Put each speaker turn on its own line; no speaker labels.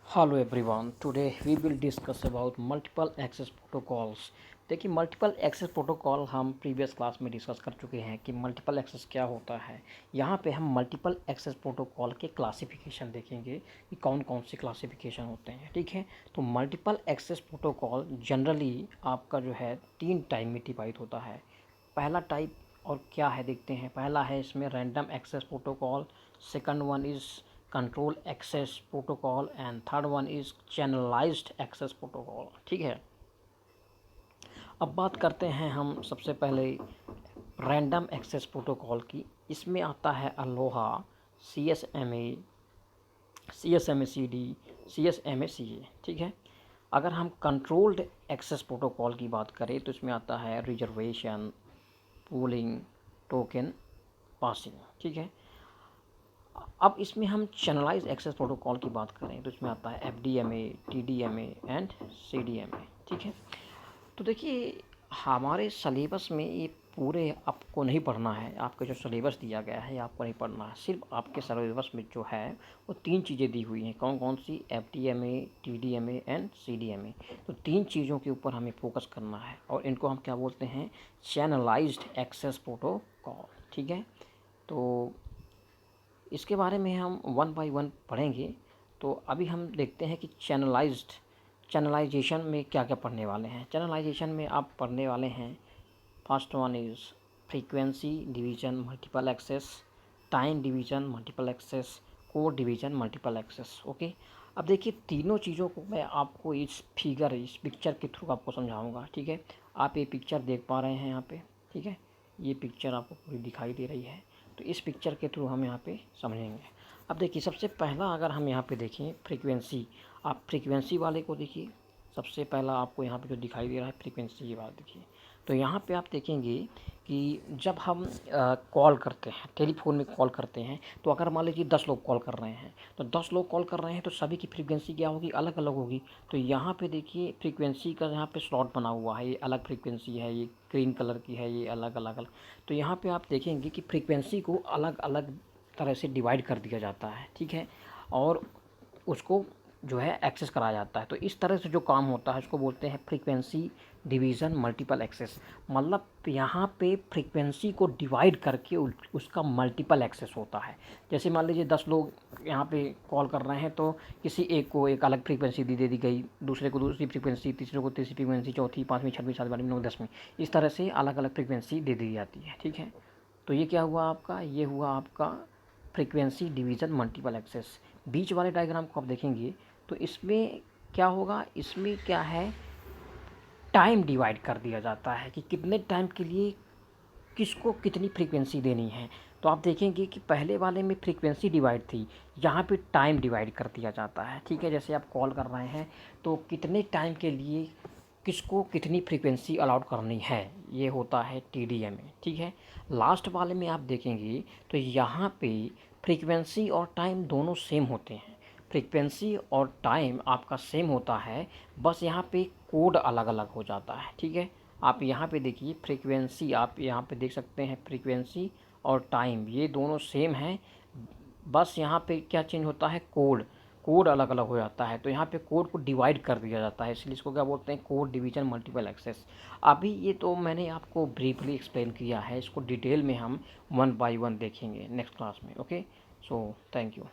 Hello everyone, today we will discuss about multiple access protocols. देखिए, multiple access protocol हम previous class में discuss कर चुके हैं कि मल्टीपल एक्सेस क्या होता है। यहाँ पे हम मल्टीपल एक्सेस प्रोटोकॉल के क्लासिफिकेशन देखेंगे कि कौन कौन से क्लासिफिकेशन होते हैं। ठीक है, तो मल्टीपल एक्सेस प्रोटोकॉल जनरली आपका जो है 3 टाइप में डिवाइड होता है। पहला टाइप और क्या है देखते हैं। पहला है इसमें random access protocol, second one is control access protocol and third one is channelised access protocol. ठीक है, अब बात करते हैं हम सबसे पहले रैंडम एक्सेस प्रोटोकॉल की। इसमें आता है अलोहा, CSMA, CSMACD, CSMACA। ठीक है, अगर हम कंट्रोल्ड एक्सेस प्रोटोकॉल की बात करें तो इसमें आता है रिजर्वेशन, पूलिंग, टोकन पासिंग। ठीक है, अब इसमें हम चैनलाइज एक्सेस प्रोटोकॉल की बात करें तो इसमें आता है FDMA, TDMA एंड CDMA। ठीक है, तो देखिए हमारे सलेबस में ये पूरे आपको नहीं पढ़ना है। आपका जो सलेबस दिया गया है आपको नहीं पढ़ना है। सिर्फ आपके सलेबस में जो है वो 3 चीज़ें दी हुई हैं। कौन कौन सी? FDMA, TDMA and CDMA। तो 3 चीज़ों के ऊपर हमें फोकस करना है और इनको हम क्या बोलते हैं? Channelised access protocol. ठीक है, तो इसके बारे में हम वन बाय वन पढ़ेंगे। तो अभी हम देखते हैं कि चैनलाइजेशन में क्या क्या पढ़ने वाले हैं। चैनलाइजेशन में आप पढ़ने वाले हैं, first one is frequency division multiple access, time division multiple access, code division multiple access. Okay, अब देखिए तीनों चीज़ों को मैं आपको इस पिक्चर के थ्रू आपको समझाऊंगा। ठीक है, आप ये पिक्चर देख पा रहे हैं यहाँ पे। ठीक है, ये पिक्चर आपको पूरी दिखाई दे रही है, तो इस पिक्चर के थ्रू हम यहाँ पे समझेंगे। अब देखिए सबसे पहला अगर हम यहाँ पे देखें फ्रीक्वेंसी, आप फ्रीक्वेंसी वाले को देखिए। सबसे पहला आपको यहाँ पे जो दिखाई दे रहा है फ्रीक्वेंसी की बात देखिए। तो यहाँ पे आप देखेंगे कि जब हम कॉल करते हैं, टेलीफोन में कॉल करते हैं, तो अगर मान लीजिए 10 लोग कॉल कर रहे हैं, तो 10 लोग कॉल कर रहे हैं तो सभी की फ्रीक्वेंसी क्या होगी? अलग अलग होगी। तो यहाँ पे देखिए फ्रीक्वेंसी का यहाँ पे स्लॉट बना हुआ है, ये अलग फ्रीक्वेंसी है, ये ग्रीन कलर की है, ये अलग अलग अलग। तो यहाँ पे आप देखेंगे कि फ्रीक्वेंसी को अलग अलग तरह से डिवाइड कर दिया जाता है। ठीक है, और उसको जो है एक्सेस कराया जाता है। तो इस तरह से जो काम होता है उसको बोलते हैं फ्रीक्वेंसी डिवीज़न मल्टीपल एक्सेस। मतलब यहाँ पे फ्रीक्वेंसी को डिवाइड करके उसका मल्टीपल एक्सेस होता है। जैसे मान लीजिए 10 लोग यहाँ पे कॉल कर रहे हैं, तो किसी एक को एक अलग फ्रीक्वेंसी दे दी गई, दूसरे को दूसरी फ्रीक्वेंसी, तीसरे को तीसरी फ्रीक्वेंसी, चौथी, पाँचवीं, छठवीं, सातवीं, 9वीं, 10वीं, इस तरह से अलग अलग फ्रीक्वेंसी दे दी जाती है। ठीक है, तो ये क्या हुआ आपका? ये हुआ आपका फ्रीक्वेंसी डिवीज़न मल्टीपल एक्सेस। बीच वाले डायग्राम को आप देखेंगे तो इसमें क्या होगा? इसमें क्या है, टाइम डिवाइड कर दिया जाता है कि कितने टाइम के लिए किसको कितनी फ्रीक्वेंसी देनी है। तो आप देखेंगे कि पहले वाले में फ्रीक्वेंसी डिवाइड थी, यहाँ पे टाइम डिवाइड कर दिया जाता है। ठीक है, जैसे आप कॉल कर रहे हैं तो कितने टाइम के लिए किसको कितनी फ्रीक्वेंसी अलाउड करनी है, ये होता है TDMA। ठीक है, लास्ट वाले में आप देखेंगे तो यहाँ पे फ्रीक्वेंसी और टाइम दोनों सेम होते हैं। फ्रीक्वेंसी और टाइम आपका सेम होता है, बस यहाँ पे कोड अलग अलग हो जाता है। ठीक है, आप यहाँ पे देखिए फ्रीक्वेंसी, आप यहाँ पे देख सकते हैं फ्रीक्वेंसी और टाइम ये दोनों सेम हैं, बस यहाँ पे क्या चेंज होता है? कोड अलग अलग हो जाता है। तो यहाँ पे कोड को डिवाइड कर दिया जाता है, इसलिए इसको क्या बोलते हैं? Code division multiple access. अभी ये तो मैंने आपको ब्रीफली एक्सप्लेन किया है, इसको डिटेल में हम वन बाय वन देखेंगे नेक्स्ट क्लास में। Okay, so thank you.